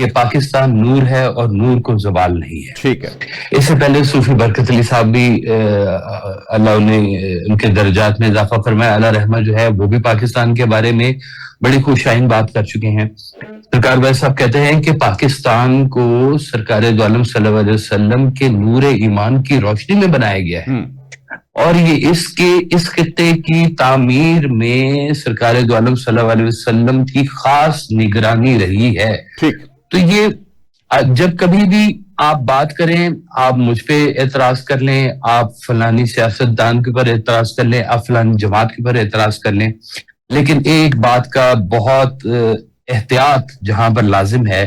کہ پاکستان نور ہے اور نور کو زوال نہیں ہے. ٹھیک ہے. اس سے پہلے صوفی برکت علی صاحب بھی اللہ انہیں ان کے درجات میں اضافہ فرمایا، اللہ رحمہ جو ہے وہ بھی پاکستان کے بارے میں بڑی خوش شائن بات کر چکے ہیں. سرکار بھائی صاحب کہتے ہیں کہ پاکستان کو سرکار دو عالم صلی اللہ علیہ وسلم کے نور ایمان کی روشنی میں بنایا گیا ہے، اور یہ اس خطے کی تعمیر میں سرکار دو عالم صلی اللہ علیہ وسلم کی خاص نگرانی رہی ہے. ٹھیک. تو یہ جب کبھی بھی آپ بات کریں، آپ مجھ پہ اعتراض کر لیں، آپ فلانی سیاستدان کے اوپر اعتراض کر لیں، آپ فلانی جماعت کے اوپر اعتراض کر لیں، لیکن ایک بات کا بہت احتیاط جہاں پر لازم ہے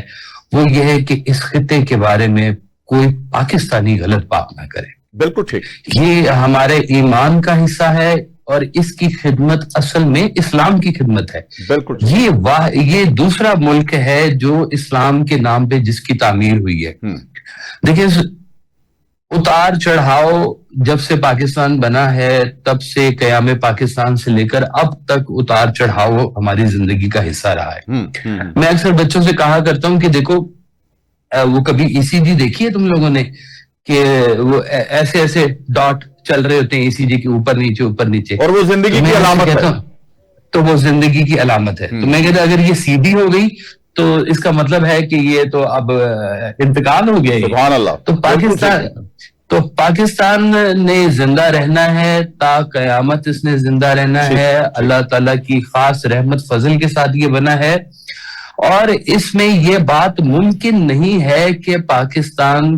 وہ یہ ہے کہ اس خطے کے بارے میں کوئی پاکستانی غلط بات نہ کرے. بالکل ٹھیک. یہ ہمارے ایمان کا حصہ ہے اور اس کی خدمت اصل میں اسلام کی خدمت ہے. بالکل. یہ دوسرا ملک ہے جو اسلام کے نام پہ جس کی تعمیر ہوئی ہے. دیکھیں اتار چڑھاؤ جب سے پاکستان بنا ہے تب سے قیام پاکستان سے لے کر اب تک اتار چڑھاؤ ہماری زندگی کا حصہ رہا ہے. میں اکثر بچوں سے کہا کرتا ہوں کہ دیکھو وہ کبھی ای سی جی دیکھی ہے تم لوگوں نے کہ وہ ایسے ایسے ڈاٹ چل رہے ہوتے ہیں ای سی جی کے اوپر نیچے اور وہ زندگی کی علامت ہے. تو وہ زندگی کی علامت ہے. تو میں کہتا اگر یہ سیدھی ہو گئی تو اس کا مطلب ہے کہ یہ تو اب انتقال ہو گیا. سبحان اللہ. تو پاکستان نے زندہ رہنا ہے تا قیامت، اس نے زندہ رہنا ہے. اللہ تعالیٰ کی خاص رحمت فضل کے ساتھ یہ بنا ہے، اور اس میں یہ بات ممکن نہیں ہے کہ پاکستان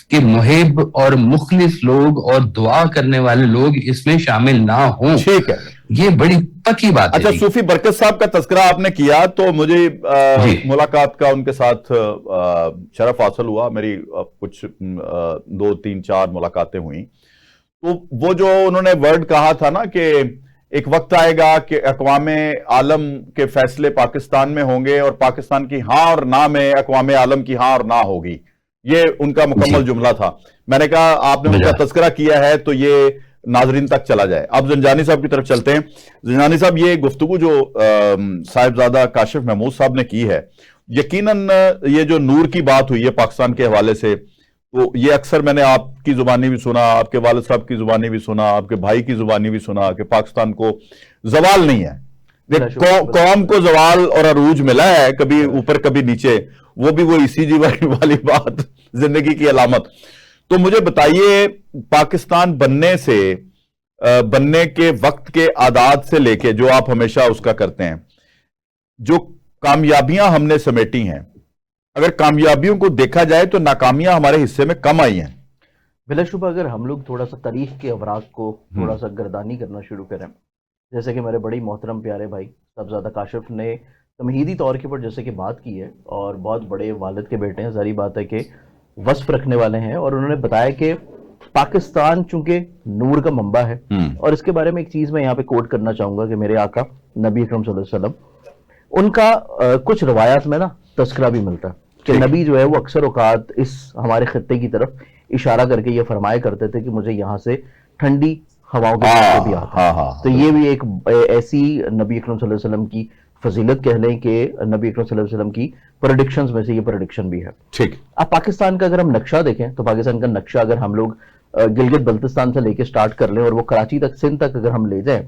کے محب اور مخلص لوگ اور دعا کرنے والے لوگ اس میں شامل نہ ہوں. ٹھیک ہے. یہ بڑی پکی بات ہے. اچھا، صوفی برکت صاحب کا تذکرہ آپ نے کیا تو مجھے ملاقات کا ان کے ساتھ شرف حاصل ہوا. میری کچھ 2 3 4 ملاقاتیں ہوئیں، تو وہ جو انہوں نے ورڈ کہا تھا نا کہ ایک وقت آئے گا کہ اقوام عالم کے فیصلے پاکستان میں ہوں گے اور پاکستان کی ہاں اور نہ میں اقوام عالم کی ہاں اور نہ ہوگی، یہ ان کا مکمل جملہ تھا. میں نے کہا آپ نے ان کا تذکرہ کیا ہے تو یہ ناظرین تک چلا جائے. اب زنجانی صاحب کی طرف چلتے ہیں. زنجانی صاحب، یہ گفتگو جو صاحبزادہ کاشف محمود صاحب نے کی ہے، یقیناً یہ جو نور کی بات ہوئی ہے پاکستان کے حوالے سے، تو یہ اکثر میں نے آپ کی زبانی بھی سنا، آپ کے والد صاحب کی زبانی بھی سنا، آپ کے بھائی کی زبانی بھی سنا کہ پاکستان کو زوال نہیں ہے. قوم کو زوال اور عروج ملا ہے، کبھی اوپر کبھی نیچے، وہ بھی وہ اسی جی والی بات، زندگی کی علامت. تو مجھے بتائیے، پاکستان بننے کے وقت کے اعداد سے لے کے جو آپ ہمیشہ اس کا کرتے ہیں، جو کامیابیاں ہم نے سمیٹی ہیں، اگر کامیابیوں کو دیکھا جائے تو ناکامیاں ہمارے حصے میں کم آئی ہیں. بلا شبہ اگر ہم لوگ تھوڑا سا تاریخ کے اوراق کو تھوڑا سا گردانی کرنا شروع کریں، جیسے کہ میرے بڑی محترم پیارے بھائی صاحبزادہ کاشف نے تمہیدی طور کے پر جیسے کہ بات کی ہے، اور بہت بڑے والد کے بیٹے ہیں، ظاہری بات ہے کہ وصف رکھنے والے ہیں، اور انہوں نے بتایا کہ پاکستان چونکہ نور کا منبع ہے. اور اس کے بارے میں ایک چیز میں یہاں پہ کوٹ کرنا چاہوں گا کہ میرے آقا نبی اکرم صلی اللہ علیہ وسلم، ان کا کچھ روایات میں نا تذکرہ بھی ملتا ہے کہ نبی جو ہے وہ اکثر اوقات اس ہمارے خطے کی طرف اشارہ کر کے یہ فرمایا کرتے تھے کہ مجھے یہاں سے ٹھنڈی ہواؤں کے بھی آتا ہے. تو یہ بھی ایک ایسی نبی اکرم صلی اللہ علیہ وسلم کی فضیلت کہہ لیں کہ نبی اکرم صلی اللہ علیہ وسلم کی پریڈکشنز میں سے یہ پریڈکشن بھی ہے. ٹھیک. اب پاکستان کا اگر ہم نقشہ دیکھیں تو پاکستان کا نقشہ اگر ہم لوگ گلگت بلتستان سے لے کے سٹارٹ کر لیں اور وہ کراچی تک، سندھ تک اگر ہم لے جائیں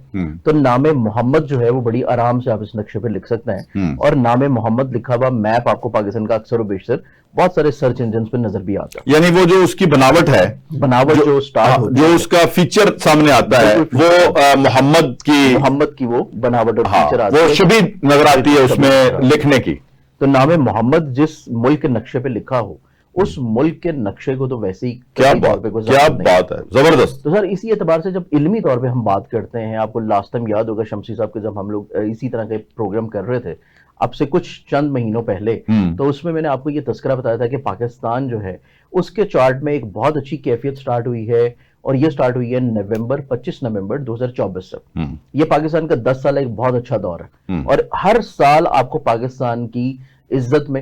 تو نام محمد جو ہے وہ بڑی آرام سے آپ اس نقشے پہ لکھ سکتے ہیں. اور نام محمد لکھا ہوا میپ آپ کو پاکستان کا اکثر و بیشتر بہت سارے سرچ انجنز پہ نظر بھی آتا ہے. یعنی وہ جو اس کی بناوٹ ہے، بناوٹ جو سٹارٹ ہوتی ہے، جو اس کا فیچر سامنے آتا ہے، وہ محمد کی وہ بناوٹ اور فیچر آتا ہے، وہ شبیہ نظر آتی ہے اس میں لکھنے کی. تو نام محمد جس ملک کے نقشے پہ لکھا ہو، اس ملک کے نقشے کو تو ویسے ہی کیا بات ہے، زبردست. تو سر اسی اعتبار سے جب علمی طور پہ ہم بات کرتے ہیں، آپ کو لاسٹ ٹائم یاد ہوگا شمسی صاحب کے جب ہم لوگ اسی طرح کے پروگرام کر رہے تھے اب سے کچھ چند مہینوں پہلے، تو اس میں نے آپ کو یہ تذکرہ بتایا تھا کہ پاکستان جو ہے اس کے چارٹ میں ایک بہت اچھی کیفیت سٹارٹ ہوئی ہے، اور یہ سٹارٹ ہوئی ہے 25 نومبر 2024 سے. یہ پاکستان کا 10 سال ایک بہت اچھا دور ہے، اور ہر سال آپ کو پاکستان کی عزت میں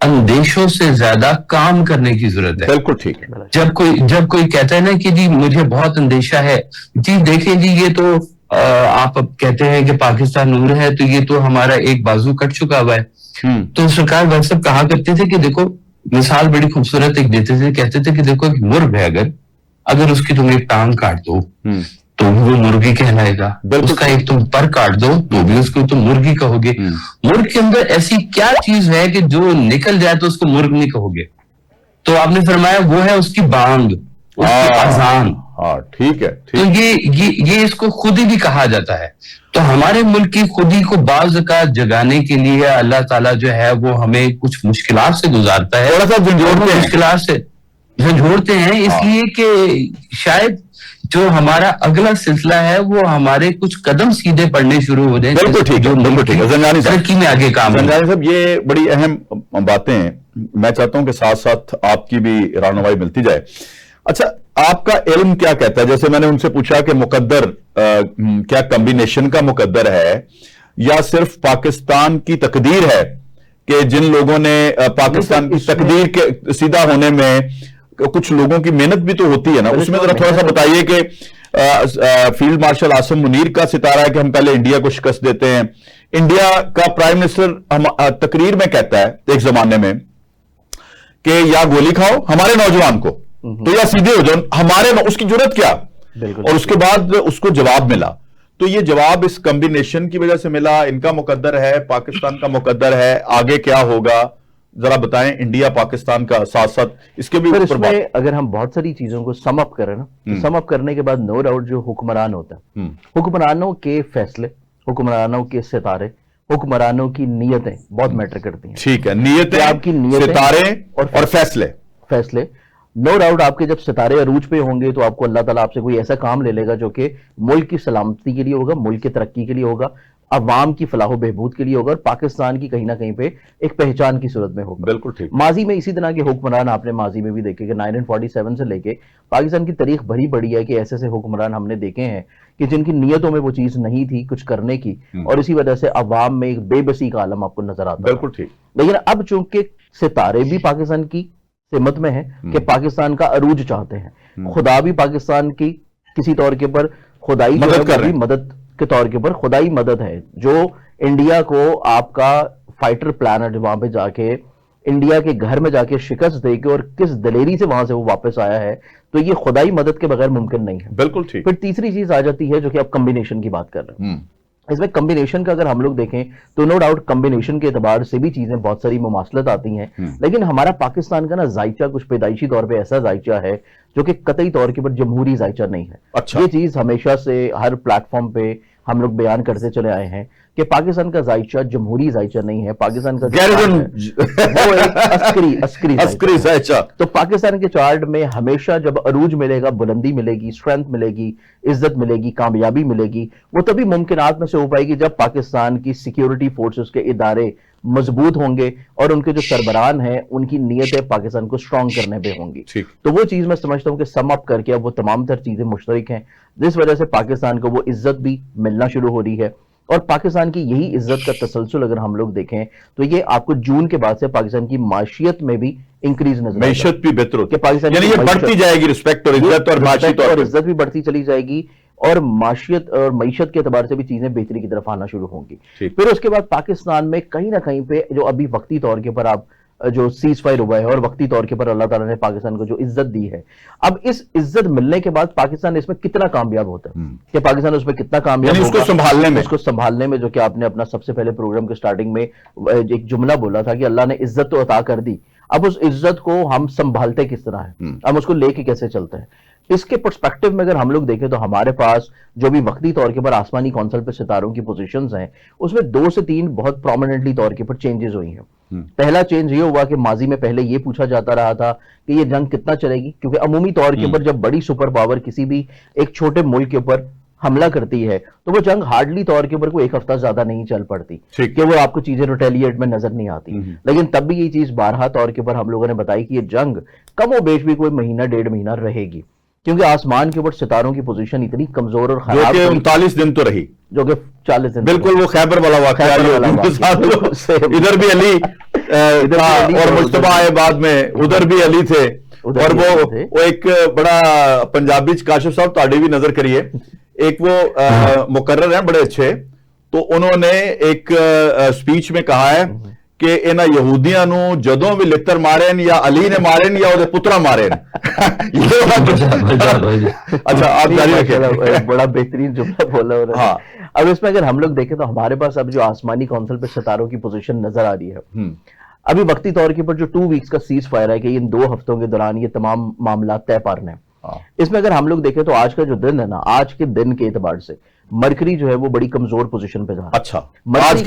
اندیشوں سے زیادہ کام کرنے کی ضرورت ہے. بالکل ٹھیک ہے. جب کوئی کہتا ہے نا کہ جی مجھے بہت اندیشہ ہے، جی دیکھیں جی یہ تو آپ اب کہتے ہیں کہ پاکستان نور ہے، تو یہ تو ہمارا ایک بازو کٹ چکا ہوا ہے. تو سرکار بھائی صاحب کہا کرتے تھے کہ دیکھو، مثال بڑی خوبصورت ایک دیتے تھے، کہتے تھے کہ دیکھو ایک مرغ ہے، اگر اس کی تم ایک ٹانگ کاٹ دو تو وہ مرغی کہلائے گا، اس کا ایک تم پر کاٹ دو تو بھی اس کو تم مرغی کہو گے. مرغ کے اندر ایسی کیا چیز ہے کہ جو نکل جائے تو اس کو مرغ نہیں کہو گے؟ تو آپ نے فرمایا وہ ہے اس کی بانگ، اس کی اذان. ٹھیک ہے. تو یہ اس کو خودی بھی کہا جاتا ہے. تو ہمارے ملک کی خودی کو بعض اوقات جگانے کے لیے اللہ تعالیٰ جو ہے وہ ہمیں کچھ مشکلات سے گزارتا ہے، تھوڑا سا مشکلات سے جھنجھوڑتے ہیں، اس لیے کہ شاید جو ہمارا اگلا سلسلہ ہے وہ ہمارے کچھ قدم سیدھے پڑنے شروع ہو جائیں. بالکل ٹھیک ہے، بالکل ٹھیک ہے. زنجانی صاحب ترقی میں آگے کام. زنجانی صاحب یہ بڑی اہم باتیں ہیں، میں چاہتا ہوں کہ ساتھ ساتھ آپ کی بھی رہنمائی ملتی جائے. اچھا، آپ کا علم کیا کہتا ہے؟ جیسے میں نے ان سے پوچھا کہ مقدر کیا کمبینیشن کا مقدر ہے یا صرف پاکستان کی تقدیر ہے کہ جن لوگوں نے پاکستان کی تقدیر کے سیدھا ہونے میں کچھ لوگوں کی محنت بھی تو ہوتی ہے نا، اس میں ذرا تھوڑا سا بتائیے کہ فیلڈ مارشل عاصم منیر کا ستارہ ہے کہ ہم پہلے انڈیا کو شکست دیتے ہیں. انڈیا کا پرائم منسٹر تقریر میں کہتا ہے ایک زمانے میں کہ یا گولی کھاؤ ہمارے نوجوان کو تو یا سیدھے ہو جاؤ ہمارے، اس کی جرت کیا، اور اس کے بعد اس کو جواب ملا. تو یہ جواب اس کمبینیشن کی وجہ سے ملا. ان کا مقدر ہے، پاکستان کا مقدر ہے، آگے کیا ہوگا ذرا بتائیں. انڈیا پاکستان کا ساتھ ساتھ اس کے بھی اس میں اگر ہم بہت ساری چیزوں کو سم اپ کریں نا، سم اپ کرنے کے بعد نو ڈاؤٹ جو حکمران ہوتا ہے، حکمرانوں کے فیصلے، حکمرانوں کے ستارے، حکمرانوں کی نیتیں بہت میٹر کرتی ہیں. ٹھیک ہے، نیتیں، آپ کی نیتیں، ستارے اور فیصلے. نو ڈاؤٹ آپ کے جب ستارے عروج پہ ہوں گے تو آپ کو اللہ تعالیٰ آپ سے کوئی ایسا کام لے لے گا جو کہ ملک کی سلامتی کے لیے ہوگا، ملک کی ترقی کے لیے ہوگا، عوام کی فلاح و بہبود کے لیے ہوگا، اور پاکستان کی کہیں نہ کہیں پہ ایک پہچان کی صورت میں ہوگا. بالکل ٹھیک. ماضی میں اسی طرح کے حکمران آپ نے ماضی میں بھی دیکھے کہ 1947 سے لے کے پاکستان کی تاریخ بھری پڑی ہے کہ ایسے ایسے حکمران ہم نے دیکھے ہیں کہ جن کی نیتوں میں وہ چیز نہیں تھی کچھ کرنے کی، اور اسی وجہ سے عوام میں ایک بے بسی کا عالم آپ کو نظر آتا ہے. بالکل ٹھیک. لیکن اب چونکہ ستارے بھی پاکستان کی سمت میں ہیں کہ پاکستان کا عروج چاہتے ہیں، خدا بھی پاکستان کی کسی طور کے پر خدائی مدد کے طور کے پر خدائی مدد ہے، جو انڈیا کو آپ کا فائٹر پلانٹ وہاں پہ جا کے انڈیا کے گھر میں جا کے شکست دے کے اور کس دلیری سے وہاں سے وہ واپس آیا ہے، تو یہ خدائی مدد کے بغیر ممکن نہیں ہے. بالکل ٹھیک. پھر تیسری چیز آ جاتی ہے جو کہ آپ کمبینیشن کی بات کر رہے ہیں. اس میں کمبینیشن کا اگر ہم لوگ دیکھیں تو نو ڈاؤٹ کمبینیشن کے اعتبار سے بھی چیزیں بہت ساری مماثلت آتی ہیں، لیکن ہمارا پاکستان کا نا ذائچہ کچھ پیدائشی طور پہ ایسا ذائچہ ہے جو کہ قطعی طور کے پر جمہوری ذائچہ نہیں ہے. اچھا. یہ چیز ہمیشہ سے ہر پلیٹ فارم پہ ہم لوگ بیان کرتے چلے آئے ہیں کہ پاکستان کا ذائچہ جمہوری ذائچہ نہیں ہے، پاکستان کا وہ ایک عسکری ذائچہ. تو پاکستان کے چارٹ میں ہمیشہ جب عروج ملے گا، بلندی ملے گی، اسٹرینتھ ملے گی، عزت ملے گی، کامیابی ملے گی، وہ تبھی ممکنات میں سے ہو پائے گی جب پاکستان کی سیکیورٹی فورسز کے ادارے مضبوط ہوں گے اور ان کے جو سربراہان ہیں ان کی نیتیں پاکستان کو سٹرونگ کرنے پہ ہوں گی. تو وہ چیز میں سمجھتا ہوں کہ سم اپ کر کے اب وہ تمام تر چیزیں مشترک ہیں جس وجہ سے پاکستان کو وہ عزت بھی ملنا شروع ہو رہی ہے. اور پاکستان کی یہی عزت کا تسلسل اگر ہم لوگ دیکھیں تو یہ آپ کو جون کے بعد سے پاکستان کی معیشت میں بھی انکریز نظر معیشت بھی بہتر ہوتی ہے، یعنی یہ بڑھتی جائے گی، رسپیکٹ اور عزت اور معیشت اور عزت بھی بڑھتی چلی جائے گی، اور معیشت اور معیشت کے اعتبار سے بھی چیزیں بہتری کی طرف آنا شروع ہوں گی. پھر اس کے بعد پاکستان میں کہیں نہ کہیں پہ جو ابھی وقتی طور کے پر آپ جو سیز فائر ہوا ہے اور وقتی طور کے پر اللہ تعالیٰ نے پاکستان کو جو عزت دی ہے، اب اس عزت ملنے کے بعد پاکستان اس میں کتنا کامیاب ہوتا ہے کہ پاکستان اس میں کتنا کامیاب ہوگا، اس کو سنبھالنے میں جو کہ آپ نے اپنا سب سے پہلے پروگرام کے سٹارٹنگ میں ایک جملہ بولا تھا کہ اللہ نے عزت تو عطا کر دی، اب اس عزت کو ہم سنبھالتے کس طرح ہیں، ہم اس کو لے کے کیسے چلتے ہیں. اس کے پرسپیکٹو میں اگر ہم لوگ دیکھیں تو ہمارے پاس جو بھی وقتی طور کے پر آسمانی کونسل پہ ستاروں کی پوزیشنز ہیں اس میں 2 سے 3 بہت پرومیننٹلی طور کے پر چینجز ہوئی ہیں. پہلا چینج یہ ہوا کہ ماضی میں پہلے یہ پوچھا جاتا رہا تھا کہ یہ جنگ کتنا چلے گی، کیونکہ عمومی طور کے پر جب بڑی سپر پاور کسی بھی ایک چھوٹے ملک کے اوپر حملہ کرتی ہے تو وہ جنگ ہارڈلی طور کے اوپر کوئی ایک ہفتہ زیادہ نہیں چل پڑتی کہ وہ آپ کو چیزیں ریٹیلیٹ میں نظر نہیں آتی. لیکن تب بھی یہ چیز بارہا طور کے اوپر ہم لوگوں نے بتائی کہ یہ جنگ کم و بیش بھی کوئی مہینہ 1.5 مہینہ رہے گی، کیونکہ آسمان کے اوپر ستاروں کی پوزیشن اتنی کمزور اور خراب، جو کہ 39 دن تو رہی، جو کہ 40 دن، بالکل وہ خیبر والا واقعہ، ادھر بھی علی اور مجتبہ آئے بعد میں ادھر بھی علی تھے, اور وہ ایک بڑا پنجابی کاشف صاحب تاڑی بھی نظر کریے, ایک وہ مقرر ہیں بڑے اچھے, تو انہوں نے ایک سپیچ میں کہا ہے کہ انہاں یہودیاں نو جدوں بھی لتر مارن یا علی نے مارن یا وہ پترا مارن. اچھا آپ جاری رکھیں. بڑا بہترین جملہ بولا انہوں نے. اب اس میں اگر ہم لوگ دیکھیں تو ہمارے پاس اب جو آسمانی کونسل پہ ستاروں کی پوزیشن نظر آ رہی ہے, ابھی وقتی طور کے پر جو 2 ویکس کا سیز فائر ہے کہ ان 2 ہفتوں کے دوران یہ تمام معاملات طے پارنے ہیں. اس میں اگر ہم لوگ دیکھیں تو آج کا جو دن ہے نا, آج کے دن کے اعتبار سے مرکری جو ہے وہ بڑی کمزور پوزیشن پہ جا رہا ہے. اچھا آج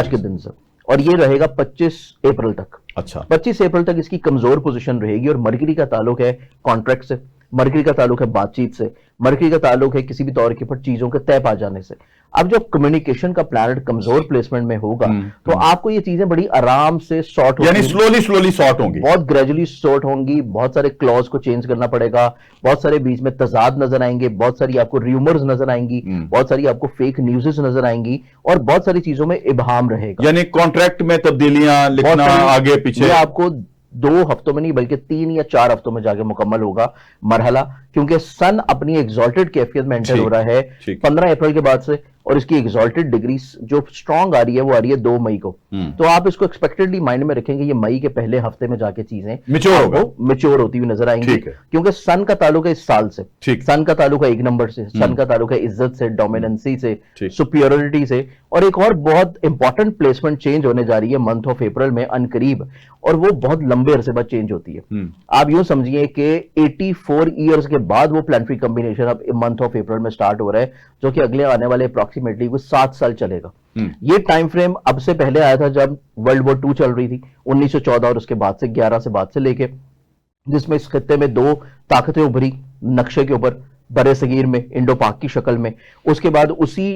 کے دن سے, اور یہ رہے گا 25 اپریل تک. اچھا 25 اپریل تک اس کی کمزور پوزیشن رہے گی, اور مرکری کا تعلق ہے کانٹریکٹ سے, مرکری کا تعلق ہے بات چیت سے, مرکری کا تعلق ہے کسی بھی طور کے پر چیزوں کے طے پا جانے سے. اب جب کمیونیکیشن کا پلانٹ کمزور پلیسمنٹ میں ہوگا تو آپ کو یہ چیزیں بڑی آرام سے سارٹ یعنی سلولی سارٹ ہوں گی, بہت گریجولی سارٹ ہوں گی. بہت سارے کلوز کو چینج کرنا پڑے گا, بہت سارے بیچ میں تضاد نظر آئیں گے, بہت ساری آپ کو ریومرز نظر آئیں گی, بہت ساری آپ کو فیک نیوزز نظر آئیں گی, اور بہت ساری چیزوں میں ابہام رہے گا. یعنی کانٹریکٹ میں تبدیلیاں لکھنا آگے پیچھے, آپ کو 2 ہفتوں میں نہیں بلکہ 3 یا 4 ہفتوں میں جا کے مکمل ہوگا مرحلہ, کیونکہ سن اپنی ایگزالٹڈ کیفیت میں انٹر ہو رہا ہے 15 اپریل کے بعد سے, اور اس کی ایگزالٹڈ ڈگری جو سٹرونگ آ رہی ہے وہ آ رہی ہے 2 مئی کو. تو آپ اس کو ایکسپیکٹڈلی مائنڈ میں رکھیں گے یہ مئی کے پہلے ہفتے میں جا کے چیزیں میچور ہوتی ہوئی نظر آئیں گی, کیونکہ سن کا تعلق ہے اس سال سے, سن کا تعلق ہے 1 نمبر سے, سن کا تعلق ہے عزت سے, ڈومیننسی سے, سپیورٹی سے. اور ایک اور بہت امپورٹنٹ پلیسمنٹ چینج ہونے جا رہی ہے منتھ آف اپریل میں ان قریب, اور وہ بہت لمبے عرصے بعد چینج ہوتی ہے. آپ یوں سمجھیے کہ 84 ایئرز کے بعد وہ پلانٹری کمبینیشن اب منتھ آف اپریل میں سٹارٹ ہو رہا ہے, جو کہ اگلے آنے والے اپروکسیمیٹلی وہ 7 سال چلے گا. یہ ٹائم فریم اب سے پہلے آیا تھا جب ورلڈ وار 2 چل رہی تھی 1914 اور اس کے بعد سے 11 سے بعد سے لے کے, جس میں اس خطے میں 2 طاقتیں ابھری نقشے کے اوپر برے صغیر میں, انڈو پاک کی شکل میں. اس کے بعد اسی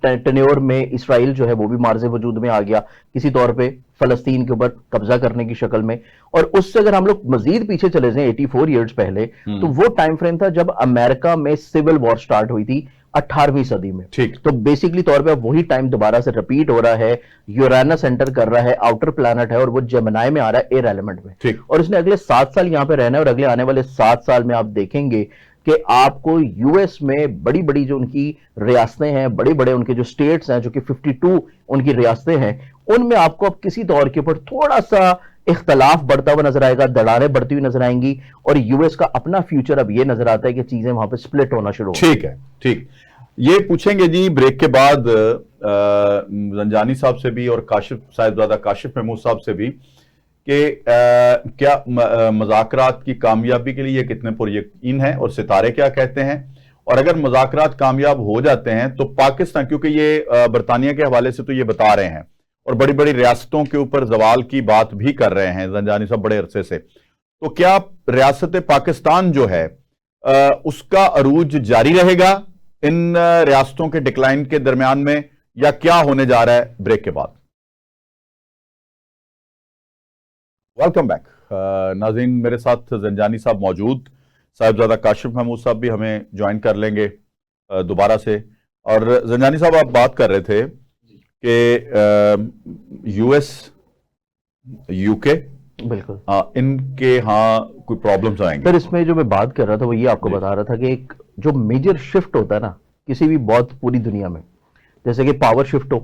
ٹینیور میں اسرائیل جو ہے وہ بھی مارز وجود میں آ گیا کسی طور پہ فلسطین کے اوپر قبضہ کرنے کی شکل میں. اور اس سے اگر ہم لوگ مزید پیچھے چلے جائیں 84 ایئرز پہلے, تو وہ ٹائم فریم تھا جب امریکہ میں سول وار سٹارٹ ہوئی تھی 18ویں صدی میں. تو بیسکلی طور پہ وہی ٹائم دوبارہ سے ریپیٹ ہو رہا ہے. یورینس انٹر کر رہا ہے, آؤٹر پلانٹ ہے, اور وہ جیمنائی میں آ رہا ہے ایئر ایلیمنٹ میں, اور اس نے اگلے 7 سال یہاں پہ رہنا ہے. اور اگلے آنے والے 7 سال میں آپ دیکھیں گے کہ آپ کو یو ایس میں بڑی بڑی جو ان کی ریاستیں ہیں, بڑے بڑے ان کے جو سٹیٹس ہیں, جو کہ 52 ان کی ریاستیں ہیں, ان میں آپ کو اب کسی طور کے اوپر تھوڑا سا اختلاف بڑھتا ہوا نظر آئے گا, دڑاریں بڑھتی ہوئی نظر آئیں گی, اور یو ایس کا اپنا فیوچر اب یہ نظر آتا ہے کہ چیزیں وہاں پہ سپلٹ ہونا شروع ہو. ٹھیک ہے, ٹھیک. یہ پوچھیں گے جی بریک کے بعد زنجانی صاحب سے بھی اور کاشف صاحبزادہ کاشف محمود صاحب سے بھی کہ کیا مذاکرات کی کامیابی کے لیے یہ کتنے پر یقین ہیں, اور ستارے کیا کہتے ہیں, اور اگر مذاکرات کامیاب ہو جاتے ہیں تو پاکستان, کیونکہ یہ برطانیہ کے حوالے سے تو یہ بتا رہے ہیں اور بڑی بڑی ریاستوں کے اوپر زوال کی بات بھی کر رہے ہیں زنجانی صاحب بڑے عرصے سے, تو کیا ریاست پاکستان جو ہے اس کا عروج جاری رہے گا ان ریاستوں کے ڈکلائن کے درمیان میں, یا کیا ہونے جا رہا ہے بریک کے بعد؟ ویلکم بیک ناظرین, میرے ساتھ زنجانی صاحب موجود, صاحبزادہ کاشف محمود صاحب بھی ہمیں جوائن کر لیں گے دوبارہ سے. اور زنجانی صاحب آپ بات کر رہے تھے کہ یو ایس, یو کے, بالکل ان کے ہاں کوئی پرابلمز آئیں گے. سر اس میں جو میں بات کر رہا تھا وہ یہ آپ کو بتا رہا تھا کہ ایک جو میجر شفٹ ہوتا ہے نا کسی بھی بہت پوری دنیا میں, جیسے کہ پاور شفٹ ہو,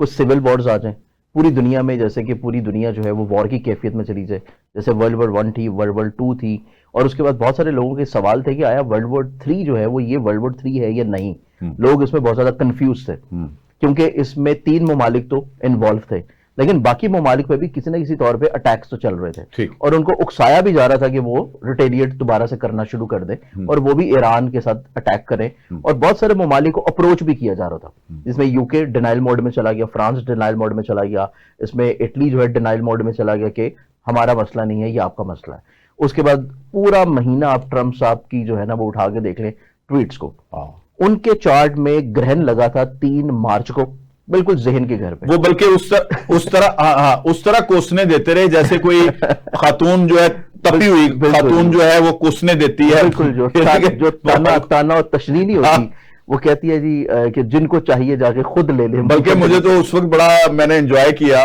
کچھ سول وارز آ جائیں پوری دنیا میں, جیسے کہ پوری دنیا جو ہے وہ وار کی کیفیت میں چلی جائے, جیسے ورلڈ وار 1 تھی, ورلڈ وار 2 تھی, اور اس کے بعد بہت سارے لوگوں کے سوال تھے کہ آیا ورلڈ وار 3 جو ہے وہ یہ ورلڈ وار 3 ہے یا نہیں. لوگ اس میں بہت زیادہ کنفیوز تھے کیونکہ اس میں 3 ممالک تو انوالو تھے, لیکن باقی ممالک پہ بھی کسی نہ کسی طور پہ اٹیکس تو چل رہے تھے, اور ان کو اکسایا بھی جا رہا تھا کہ وہ ریٹیلیٹ دوبارہ سے کرنا شروع کر دیں, اور وہ بھی ایران کے ساتھ اٹیک کریں. اور بہت سارے ممالک کو اپروچ بھی کیا جا رہا تھا, جس میں یو کے ڈینائل موڈ میں چلا گیا, فرانس ڈینائل موڈ میں چلا گیا, اس میں اٹلی جو ہے ڈینائل موڈ میں چلا گیا کہ ہمارا مسئلہ نہیں ہے, یہ آپ کا مسئلہ ہے. اس کے بعد پورا مہینہ آپ ٹرمپ صاحب کی جو ہے نا وہ اٹھا کے دیکھ لیں ٹویٹس کو, ان کے چارٹ میں گرہن لگا تھا 3 مارچ کو, بالکل ذہن کے گھر پہ. وہ بلکہ اس طرح کوسنے دیتے رہے جیسے کوئی خاتون جو ہے تپی ہوئی خاتون جو ہے وہ کوسنے دیتی ہے, بالکل جو تانا اور تشریح نہیں ہوتی, وہ کہتی ہے جی کہ جن کو چاہیے جا کے خود لے لیں. بلکہ مجھے تو اس وقت بڑا میں نے انجوائے کیا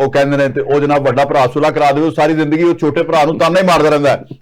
ਉਹ ਕਹਿੰਦੇ ਨੇ ਤੇ ਉਹ ਜਨਾਬ ਵੱਡਾ ਭਰਾ ਸੁਲ੍ਹਾ ਕਰਾ ਦੇਵੇ, ਸਾਰੀ ਜ਼ਿੰਦਗੀ ਉਹ ਛੋਟੇ ਭਰਾ ਨੂੰ ਤਾਨਾ ਹੀ ਮਾਰਦਾ ਰਹਿੰਦਾ ਹੈ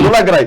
ਸੁਲ੍ਹਾ ਕਰਾਈ।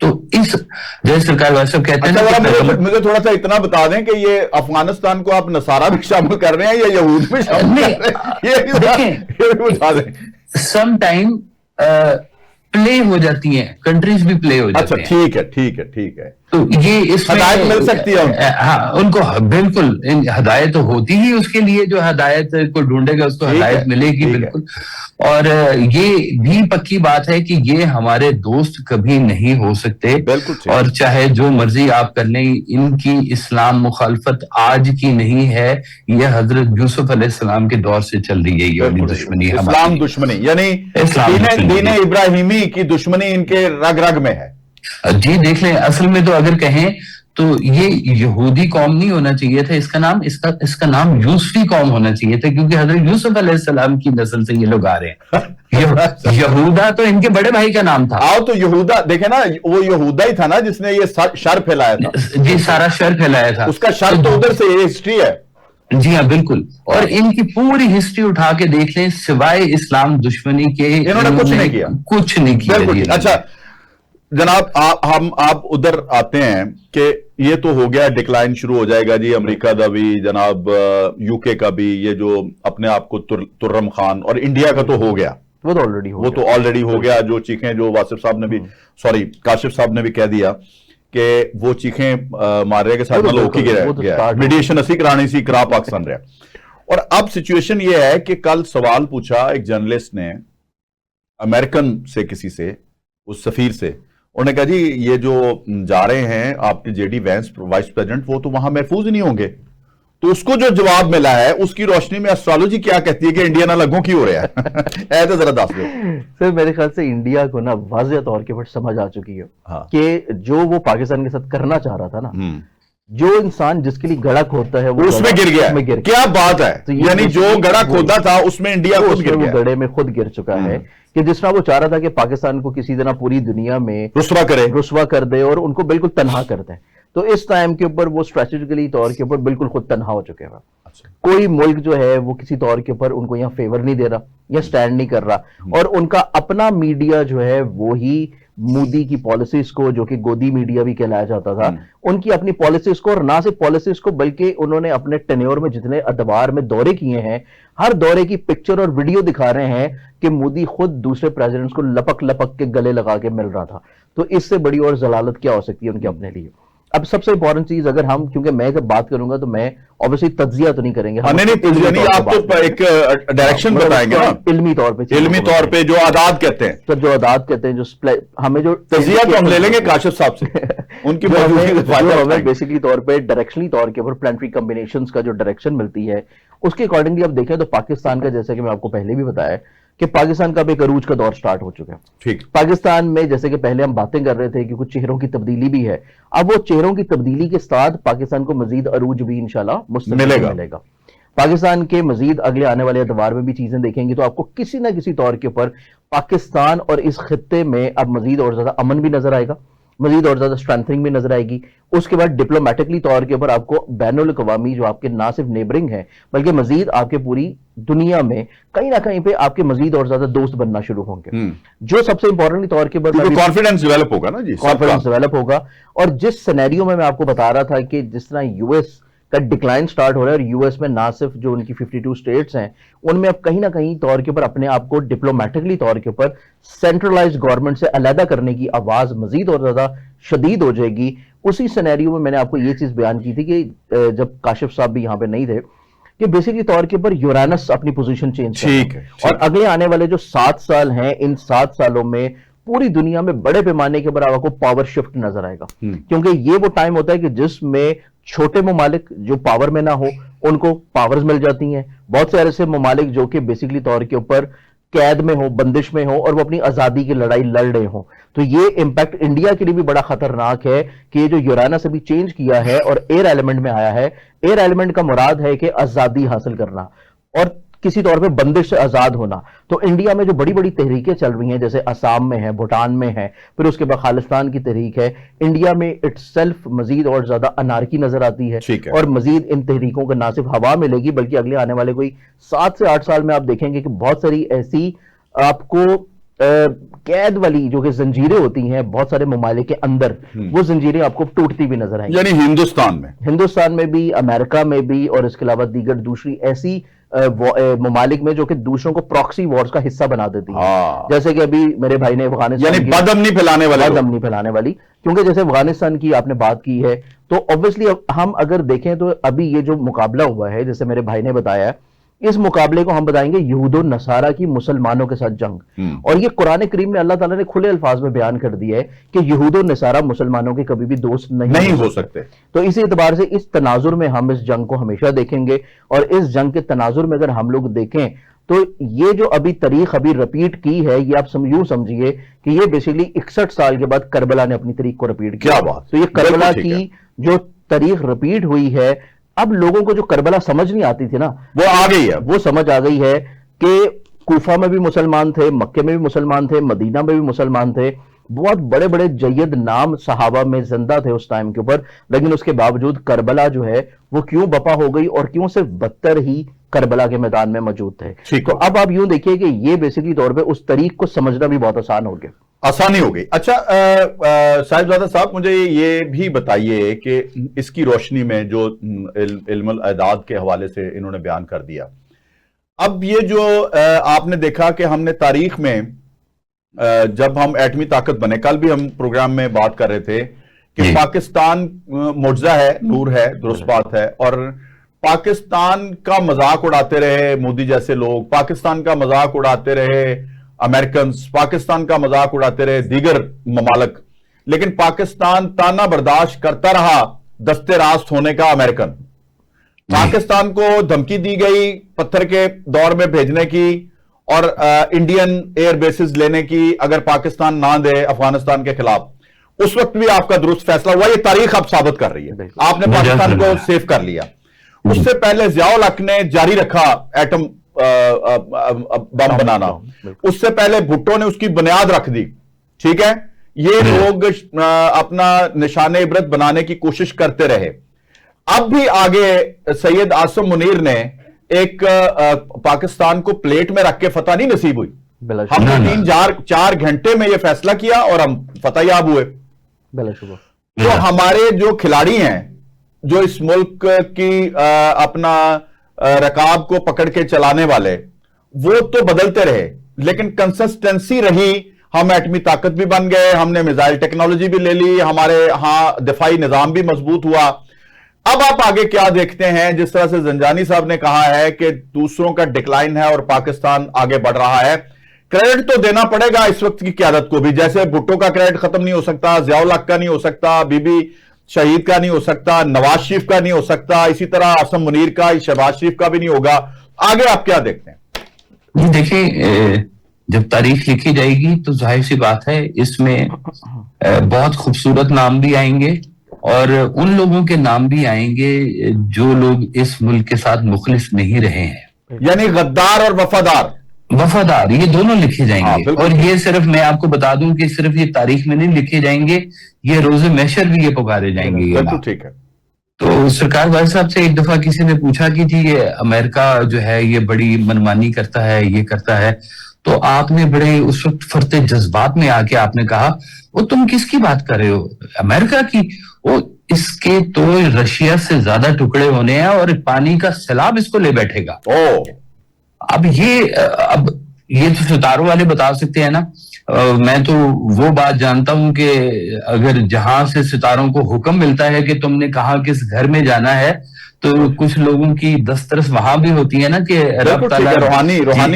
تو اس جیسے سرکار والا صاحب کہتے ہیں مجھے تھوڑا سا اتنا بتا دیں کہ یہ افغانستان کو آپ نصارہ بھی شامل کر رہے ہیں یا یہود بھی شامل کر رہے ہیں، یہ بھی بتا دیں. سم ٹائم پلے ہو جاتی ہیں، کنٹریز بھی پلے ہو جاتی ہیں. اچھا ٹھیک ہے ٹھیک ہے ٹھیک ہے. تو یہ اس میں ہدایت مل سکتی ہے ہاں ان کو بالکل ہدایت تو ہوتی ہی اس کے لیے، جو ہدایت کو ڈھونڈے گا اس کو ہدایت ملے گی بالکل. اور یہ بھی پکی بات ہے کہ یہ ہمارے دوست کبھی نہیں ہو سکتے، اور چاہے جو مرضی آپ کر لیں، ان کی اسلام مخالفت آج کی نہیں ہے، یہ حضرت یوسف علیہ السلام کے دور سے چل رہی ہے. یہ دشمنی اسلام دشمنی یعنی دین ابراہیمی کی دشمنی ان کے رگ رگ میں ہے. جی دیکھ لیں، اصل میں تو اگر کہیں تو یہ یہودی قوم نہیں ہونا چاہیے تھا، اس کا نام یوسفی قوم ہونا چاہیے تھا، کیونکہ حضرت یوسف علیہ السلام کی نسل سے یہ لوگ آ رہے ہیں. یہودا تو ان کے بڑے بھائی کا نام تھا. آؤ تو یہودا دیکھیں نا، وہ یہودا ہی تھا نا جس نے یہ شر پھیلایا تھا. جی سارا شر پھیلایا تھا، اس کا شر تو ادھر سے یہ ہسٹری ہے. جی ہاں بالکل. اور ان کی پوری ہسٹری اٹھا کے دیکھ لیں، سوائے اسلام دشمنی کے انہوں نے کچھ نہیں کیا. اچھا جناب آپ ادھر آتے ہیں کہ یہ تو ہو گیا، ڈکلائن شروع ہو جائے گا جی امریکہ کا بھی، جناب یو کے کا بھی، یہ جو اپنے آپ کو ترم خان، اور انڈیا کا تو ہو گیا، وہ تو آلریڈی ہو گیا. جو چیخیں جو واصف صاحب نے بھی کاشف صاحب نے بھی کہہ دیا کہ وہ چیخیں مار رہے کے ساتھ ملوک ہی گیا، میڈیشن اسی کرانی سی کرا پاکستان رہا. اور اب سچویشن یہ ہے کہ کل سوال پوچھا ایک جرنلسٹ نے امریکن سے، کسی سے، اس سفیر سے، انہوں نے کہا جی یہ جو جا رہے ہیں آپ کے J D Vance vice president, وہ تو وہاں محفوظ نہیں ہوں گے. تو اس کو جو جواب ملا ہے اس کی روشنی میں اسٹرالوجی کیا کہتی ہے کہ انڈیا نہ لگوں کی ہو رہا ہے. ایسا ذرا دس دو سر. میرے خیال سے انڈیا کو نا واضح طور کے پر سمجھ آ چکی ہے کہ جو وہ پاکستان کے ساتھ کرنا چاہ رہا تھا نا، جو انسان جس کے لیے گڑھا کھودتا ہے وہ اس میں گر گیا. کیا بات ہے، یعنی جو گڑھا کھودا تھا اس میں انڈیا خود گر گیا، گڑھے میں خود گر چکا ہے. کہ جس طرح وہ چاہ رہا تھا کہ پاکستان کو کسی طرح پوری دنیا میں رسوا کر دے اور ان کو بالکل تنہا کر دے، تو اس ٹائم کے اوپر وہ اسٹریٹجیکلی طور کے اوپر بالکل خود تنہا ہو چکے ہیں. کوئی ملک جو ہے وہ کسی طور کے اوپر ان کو یہاں فیور نہیں دے رہا یا سٹینڈ نہیں کر رہا، اور ان کا اپنا میڈیا جو ہے وہی مودی کی پالیسیز کو، جو کہ گودی میڈیا بھی کہلایا جاتا تھا، ان کی اپنی پالیسیز کو، اور نہ صرف پالیسیز کو بلکہ انہوں نے اپنے ٹینیور میں جتنے ادوار میں دورے کیے ہیں، ہر دورے کی پکچر اور ویڈیو دکھا رہے ہیں کہ مودی خود دوسرے پریزیڈنٹس کو لپک کے گلے لگا کے مل رہا تھا. تو اس سے بڑی اور ضلالت کیا ہو سکتی ہے ان کے اپنے لیے. اب سب سے امپورٹنٹ چیز، اگر ہم، کیونکہ میں جب بات کروں گا تو میں obviously تجزیہ تو نہیں کریں گے، نہیں آپ تو ایک ڈائریکشن بتائیں گے نا، علمی طور پہ جو اعداد کہتے ہیں. سر جو اعداد کہتے ہیں، جو ہمیں جو تجزیہ تو ہم لے لیں گے کاشف صاحب سے، ان کی ہمیں بیسکلی طور پہ ڈائریکشنلی طور کے اوپر پلانٹری کمبینیشنز کا جو ڈائریکشن ملتی ہے اس کے اکارڈنگلی آپ دیکھیں تو پاکستان کا، جیسے کہ میں آپ کو پہلے بھی بتایا کہ پاکستان کا اب ایک عروج کا دور سٹارٹ ہو چکا ہے. پاکستان میں جیسے کہ پہلے ہم باتیں کر رہے تھے کہ کچھ چہروں کی تبدیلی بھی ہے، اب وہ چہروں کی تبدیلی کے ساتھ پاکستان کو مزید عروج بھی انشاءاللہ مستقبل ملے گا. پاکستان کے مزید اگلے آنے والے ادوار میں بھی چیزیں دیکھیں گے تو آپ کو کسی نہ کسی طور کے اوپر پاکستان اور اس خطے میں اب مزید اور زیادہ امن بھی نظر آئے گا، مزید اور زیادہ اسٹرینتھنگ بھی نظر آئے گی. اس کے بعد ڈپلومیٹکلی طور کے اوپر آپ کو بین الاقوامی جو آپ کے نہ صرف نیبرنگ ہیں بلکہ مزید آپ کے پوری دنیا میں کہیں نہ کہیں پہ آپ کے مزید اور زیادہ دوست بننا شروع ہوں گے. جو سب سے امپورٹنٹ طور کے اوپر کانفیڈنس ڈیولپ ہوگا نا جی، کانفیڈنس ڈیولپ ہوگا. اور جس سینیریو میں آپ کو بتا رہا تھا کہ جس طرح یو ایس کا ڈکلائن سٹارٹ ہو رہا ہے، اور یو ایس میں نہ صرف جو ان کی 52 اسٹیٹس ہیں ان میں اب کہیں نہ کہیں طور کے اوپر اپنے آپ کو ڈپلومیٹکلی طور کے اوپر سینٹرلائزڈ گورنمنٹ سے علیحدہ کرنے کی آواز مزید اور زیادہ شدید ہو جائے گی. اسی سینیریو میں نے آپ کو یہ چیز بیان کی تھی کہ جب کاشف صاحب بھی یہاں پہ نہیں تھے کہ بیسکلی طور کے اوپر یورانس اپنی پوزیشن چینج کر، اور اگلے آنے والے جو 7 سال ہیں ان 7 سالوں میں پوری دنیا میں بڑے پیمانے کے اوپر آپ کو پاور شفٹ نظر آئے گا. کیونکہ یہ وہ ٹائم ہوتا ہے کہ جس میں چھوٹے ممالک جو پاور میں نہ ہو ان کو پاورز مل جاتی ہیں، بہت سے ایسے ممالک جو کہ بیسکلی طور کے اوپر قید میں ہو، بندش میں ہو، اور وہ اپنی آزادی کی لڑائی لڑ رہے ہوں. تو یہ امپیکٹ انڈیا کے لیے بھی بڑا خطرناک ہے کہ یہ جو یورانس ابھی چینج کیا ہے اور ایئر ایلیمنٹ میں آیا ہے، ایئر ایلیمنٹ کا مراد ہے کہ آزادی حاصل کرنا اور کسی طور پہ بندش سے آزاد ہونا. تو انڈیا میں جو بڑی بڑی تحریکیں چل رہی ہیں جیسے آسام میں ہے، بھوٹان میں ہے، پھر اس کے بعد خالستان کی تحریک ہے، انڈیا میں اٹ سیلف مزید اور زیادہ انارکی نظر آتی ہے. اور مزید ان تحریکوں کو نہ صرف ہوا ملے گی بلکہ اگلے آنے والے کوئی 7 سے 8 سال میں آپ دیکھیں گے کہ بہت ساری ایسی آپ کو قید والی جو کہ زنجیریں ہوتی ہیں بہت سارے ممالک کے اندر، وہ زنجیریں آپ کو ٹوٹتی بھی نظر آئیں گی، یعنی ہندوستان میں بھی، امریکہ میں بھی، اور اس کے علاوہ دیگر دوسری ایسی ممالک میں جو کہ دوسروں کو پراکسی وارز کا حصہ بنا دیتی ہیں، جیسے کہ ابھی میرے بھائی نے افغانستان یعنی بد امنی پھیلانے والی، کیونکہ جیسے افغانستان کی آپ نے بات کی ہے تو obviously ہم اگر دیکھیں تو ابھی یہ جو مقابلہ ہوا ہے جیسے میرے بھائی نے بتایا، اس مقابلے کو ہم بتائیں گے یہود و نصارہ کی مسلمانوں کے ساتھ جنگ، اور یہ قرآن کریم میں اللہ تعالیٰ نے کھلے الفاظ میں بیان کر دیا ہے کہ یہود و نصارہ مسلمانوں کے کبھی بھی دوست نہیں ہو سکتے۔ تو اسی اعتبار سے اس تناظر میں ہم اس جنگ کو ہمیشہ دیکھیں گے، اور اس جنگ کے تناظر میں اگر ہم لوگ دیکھیں تو یہ جو ابھی تاریخ ابھی رپیٹ کی ہے، یہ آپ یوں سمجھیے کہ یہ بیسیکلی 61 سال کے بعد کربلا نے اپنی تاریخ کو رپیٹ کیا۔ کیا بات! تو یہ کربلا کی جو تاریخ رپیٹ ہوئی ہے، اب لوگوں کو جو کربلا سمجھ نہیں آتی تھی نا، وہ آ گئی ہے، وہ سمجھ آ گئی ہے کہ کوفہ میں بھی مسلمان تھے، مکے میں بھی مسلمان تھے، مدینہ میں بھی مسلمان تھے، بہت بڑے بڑے جید نام صحابہ میں زندہ تھے اس ٹائم کے اوپر، لیکن اس کے باوجود کربلا جو ہے وہ کیوں بپا ہو گئی، اور کیوں صرف 72 ہی کربلا کے میدان میں موجود تھے۔ تو اب آپ یوں دیکھیے کہ یہ بیسیکلی طور پہ اس تاریخ کو سمجھنا بھی بہت آسان ہو گیا، آسانی ہو گئی۔ اچھا صاحبزادہ صاحب، مجھے یہ بھی بتائیے کہ اس کی روشنی میں جو علم الاعداد کے حوالے سے انہوں نے بیان کر دیا، اب یہ جو آپ نے دیکھا کہ ہم نے تاریخ میں جب ہم ایٹمی طاقت بنے، کل بھی ہم پروگرام میں بات کر رہے تھے کہ پاکستان معجزہ ہے، نور ہے، درست بات ہے، اور پاکستان کا مذاق اڑاتے رہے مودی جیسے لوگ، پاکستان کا مذاق اڑاتے رہے امریکنز، پاکستان کا مذاق اڑاتے رہے دیگر ممالک، لیکن پاکستان تانا برداشت کرتا رہا دستے راست ہونے کا امریکن۔ پاکستان کو دھمکی دی گئی پتھر کے دور میں بھیجنے کی اور انڈین ایئر بیسز لینے کی اگر پاکستان نہ دے افغانستان کے خلاف، اس وقت بھی آپ کا درست فیصلہ ہوا، یہ تاریخ اب ثابت کر رہی ہے، آپ نے پاکستان کو سیف کر لیا۔ اس سے پہلے ضیاء الحق نے جاری رکھا ایٹم بم بنانا، اس سے پہلے بھٹو نے اس کی بنیاد رکھ دی، ٹھیک ہے، یہ لوگ اپنا نشان عبرت بنانے کی کوشش کرتے رہے۔ اب بھی آگے سید عاصم منیر نے ایک پاکستان کو پلیٹ میں رکھ کے فتح نہیں نصیب ہوئی، ہم نے 3-4 گھنٹے میں یہ فیصلہ کیا اور ہم فتح یاب ہوئے۔ بلا شبہ تو ہمارے جو کھلاڑی ہیں جو اس ملک کی اپنا رکاب کو پکڑ کے چلانے والے، وہ تو بدلتے رہے لیکن کنسسٹنسی رہی، ہم ایٹمی طاقت بھی بن گئے، ہم نے میزائل ٹیکنالوجی بھی لے لی، ہمارے ہاں دفاعی نظام بھی مضبوط ہوا۔ اب آپ آگے کیا دیکھتے ہیں؟ جس طرح سے زنجانی صاحب نے کہا ہے کہ دوسروں کا ڈکلائن ہے اور پاکستان آگے بڑھ رہا ہے، کریڈٹ تو دینا پڑے گا اس وقت کی قیادت کو بھی، جیسے بھٹو کا کریڈٹ ختم نہیں ہو سکتا، ضیاء الحق کا نہیں ہو سکتا، بی بی شہید کا نہیں ہو سکتا، نواز شریف کا نہیں ہو سکتا، اسی طرح عاصم منیر کا، شہباز شریف کا بھی نہیں ہوگا۔ آگے آپ کیا دیکھتے ہیں؟ دیکھیں، جب تاریخ لکھی جائے گی تو ظاہر سی بات ہے اس میں بہت خوبصورت نام بھی آئیں گے اور ان لوگوں کے نام بھی آئیں گے جو لوگ اس ملک کے ساتھ مخلص نہیں رہے ہیں، یعنی غدار اور وفادار، یہ دونوں لکھے جائیں گے۔ اور یہ صرف میں آپ کو بتا دوں کہ صرف یہ تاریخ میں نہیں لکھے جائیں گے، یہ روز محشر بھی یہ پکارے جائیں گے۔ ٹھیک ہے۔ تو سرکار بھائی صاحب سے ایک دفعہ کسی نے پوچھا کہ جی یہ امریکہ جو ہے یہ بڑی منمانی کرتا ہے، یہ کرتا ہے، تو آپ نے بڑے اس وقت فرتے جذبات میں آ کے آپ نے کہا وہ تم کس کی بات کر رہے ہو؟ امریکہ کی؟ وہ اس کے تو رشیا سے زیادہ ٹکڑے ہونے ہیں اور پانی کا سیلاب اس کو لے بیٹھے گا۔ اب یہ تو ستاروں والے بتا سکتے ہیں نا، میں تو وہ بات جانتا ہوں کہ اگر جہاں سے ستاروں کو حکم ملتا ہے کہ تم نے کہاں کس گھر میں جانا ہے، تو کچھ لوگوں کی دسترس وہاں بھی ہوتی ہے نا کہ رب تعالیٰ روحانی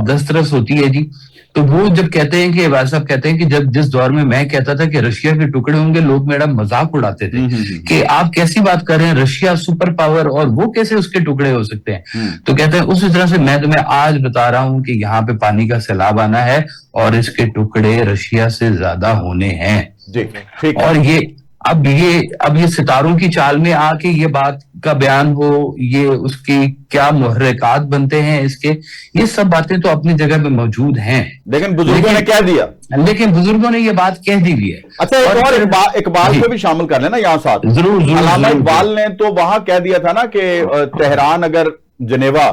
دسترس ہوتی ہے جی۔ تو وہ جب کہتے ہیں کہ بھائی صاحب کہتے ہیں کہ جس دور میں میں کہتا تھا کہ رشیا کے ٹکڑے ہوں گے، لوگ میرا مذاق اڑاتے تھے کہ آپ کیسی بات کر رہے ہیں، رشیا سپر پاور اور وہ کیسے اس کے ٹکڑے ہو سکتے ہیں؟ تو کہتے ہیں اسی طرح سے میں تمہیں آج بتا رہا ہوں کہ یہاں پہ پانی کا سیلاب آنا ہے اور اس کے ٹکڑے رشیا سے زیادہ ہونے ہیں۔ اور اب یہ ستاروں کی چال میں آ کے یہ بات کا بیان ہو، یہ اس کی کیا محرکات بنتے ہیں اس کے، یہ سب باتیں تو اپنی جگہ پہ موجود ہیں، لیکن بزرگوں نے کہہ دیا، لیکن بزرگوں نے یہ بات کہہ دی بھی ہے۔ اچھا ایک اور اقبال کو بھی شامل کر لینا یہاں ساتھ، ضرور علامہ اقبال نے تو وہاں کہہ دیا تھا نا کہ تہران اگر جنیوا،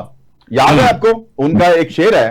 یاد ہے آپ کو ان کا ایک شعر ہے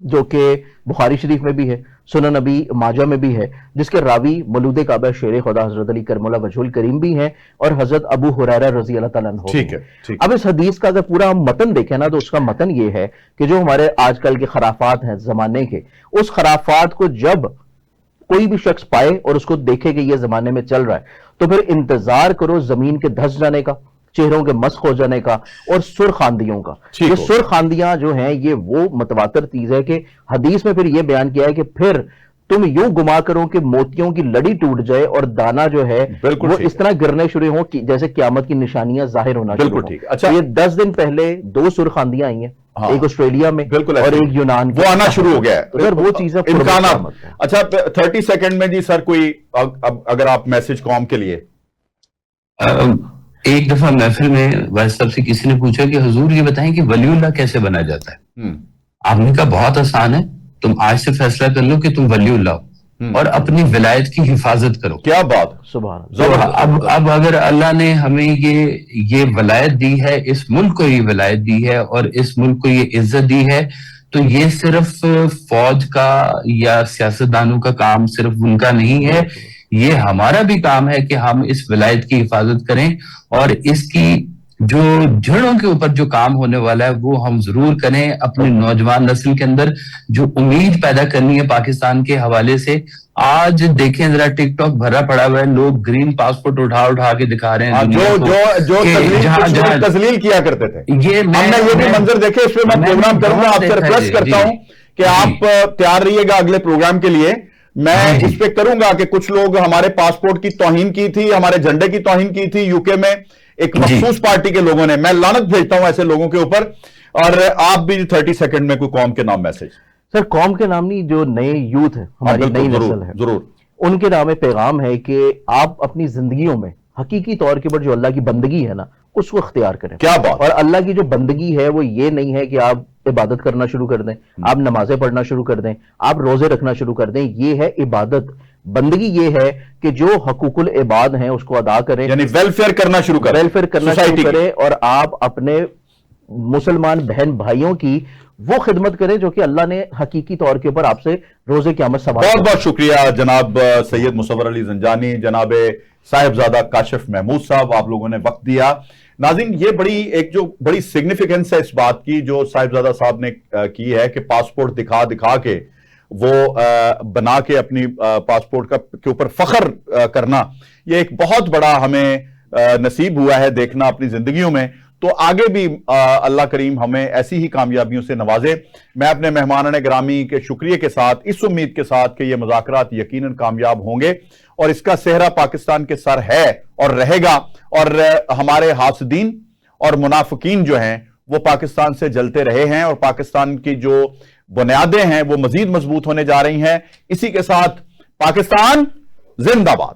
جو کہ بخاری شریف میں بھی ہے, سنن نبی ماجہ میں بھی ہے, جس کے راوی مولود کعبہ شیر خدا حضرت علی کرم اللہ وجہ الکریم بھی ہیں, اور حضرت ابو ہریرہ رضی اللہ تعالیٰ عنہ. ٹھیک ہے. اب اس حدیث کا اگر پورا ہم متن دیکھیں نا, تو اس کا متن یہ ہے کہ جو ہمارے آج کل کے خرافات ہیں زمانے کے, اس خرافات کو جب کوئی بھی شخص پائے اور اس کو دیکھے کہ یہ زمانے میں چل رہا ہے, تو پھر انتظار کرو زمین کے دھس جانے کا, چہروں کے مسخ ہو جانے کا, اور سرخ آندھیوں کا. یہ سرخ آندھیاں جو ہیں یہ وہ متواتر چیز ہے کہ حدیث میں پھر یہ بیان کیا ہے کہ پھر تم یوں گما کرو کہ موتیوں کی لڑی ٹوٹ جائے اور دانا جو ہے وہ اس طرح گرنے شروع ہوں جیسے قیامت کی نشانیاں ظاہر ہونا شروع ہوں. اچھا, یہ 10 دن پہلے 2 سرخ آندھیاں آئی ہیں, ایک آسٹریلیا میں اور ایک یونان, وہ آنا شروع ہو گیا ہے سر, وہ چیزیں امکانات. اچھا 30 سیکنڈ میں جی سر کوئی اگر آپ میسج قوم کے لیے. ایک دفعہ محفل میں وائس صاحب سے کسی نے پوچھا کہ حضور یہ بتائیں کہ ولی اللہ کیسے بنا جاتا ہے. آپ نے کہا بہت آسان ہے, تم آج سے فیصلہ کر لو کہ تم ولی اللہ ہو اور اپنی ولایت کی حفاظت کرو. کیا بات, سبحان اللہ. اب اگر اللہ نے ہمیں یہ ولایت دی ہے, اس ملک کو یہ ولایت دی ہے اور اس ملک کو یہ عزت دی ہے, تو یہ صرف فوج کا یا سیاستدانوں کا کام صرف ان کا نہیں ہے, یہ ہمارا بھی کام ہے کہ ہم اس ولایت کی حفاظت کریں, اور اس کی جو جڑوں کے اوپر جو کام ہونے والا ہے وہ ہم ضرور کریں. اپنے نوجوان نسل کے اندر جو امید پیدا کرنی ہے پاکستان کے حوالے سے. آج دیکھیں ذرا ٹک ٹاک بھرا پڑا ہوا ہے, لوگ گرین پاسپورٹ اٹھا کے دکھا رہے ہیں جو تذلیل کیا کرتے تھے. ہم نے یہ بھی منظر دیکھے, اس پہ میں پروگرام کروں گا, آپ سے ریکویسٹ کرتا ہوں کہ آپ تیار رہیے گا اگلے پروگرام کے لیے. میں اس پہ کروں گا کہ کچھ لوگ ہمارے پاسپورٹ کی توہین کی تھی, ہمارے جھنڈے کی توہین کی تھی یو کے میں ایک مخصوص پارٹی کے لوگوں نے. میں لعنت بھیجتا ہوں ایسے لوگوں کے اوپر. اور آپ بھی 30 سیکنڈ میں کوئی قوم کے نام میسج. سر قوم کے نام نہیں, جو نئے یوتھ ہے, ہماری نئی نسل ہے, ضرور ان کے نام پیغام ہے کہ آپ اپنی زندگیوں میں حقیقی طور کے اوپر جو اللہ کی بندگی ہے نا اس کو اختیار کریں. کیا بات. اور اللہ کی جو بندگی ہے وہ یہ نہیں ہے کہ آپ عبادت کرنا شروع کر دیں, آپ نمازیں پڑھنا شروع کر دیں, آپ روزے رکھنا شروع کر دیں. یہ ہے عبادت. بندگی یہ ہے کہ جو حقوق العباد ہیں اس کو ادا کریں, یعنی ویلفیئر کرنا شروع کریں, ویلفیئر کرنا شروع کریں, اور آپ اپنے مسلمان بہن بھائیوں کی وہ خدمت کریں جو کہ اللہ نے حقیقی طور کے اوپر آپ سے روز قیامت سوال. بہت بہت شکریہ جناب سید مصور علی زنجانی, جناب صاحبزادہ کاشف محمود صاحب, آپ لوگوں نے وقت دیا. ناظرین, یہ جو بڑی سگنیفیکنس ہے اس بات کی جو صاحبزادہ صاحب نے کی ہے کہ پاسپورٹ دکھا کے وہ بنا کے اپنی پاسپورٹ کے اوپر فخر کرنا, یہ ایک بہت بڑا ہمیں نصیب ہوا ہے دیکھنا اپنی زندگیوں میں. تو آگے بھی اللہ کریم ہمیں ایسی ہی کامیابیوں سے نوازے. میں اپنے مہمانان گرامی کے شکریہ کے ساتھ, اس امید کے ساتھ کہ یہ مذاکرات یقیناً کامیاب ہوں گے اور اس کا صحرا پاکستان کے سر ہے اور رہے گا, اور ہمارے حاسدین اور منافقین جو ہیں وہ پاکستان سے جلتے رہے ہیں, اور پاکستان کی جو بنیادیں ہیں وہ مزید مضبوط ہونے جا رہی ہیں. اسی کے ساتھ پاکستان زندہ باد.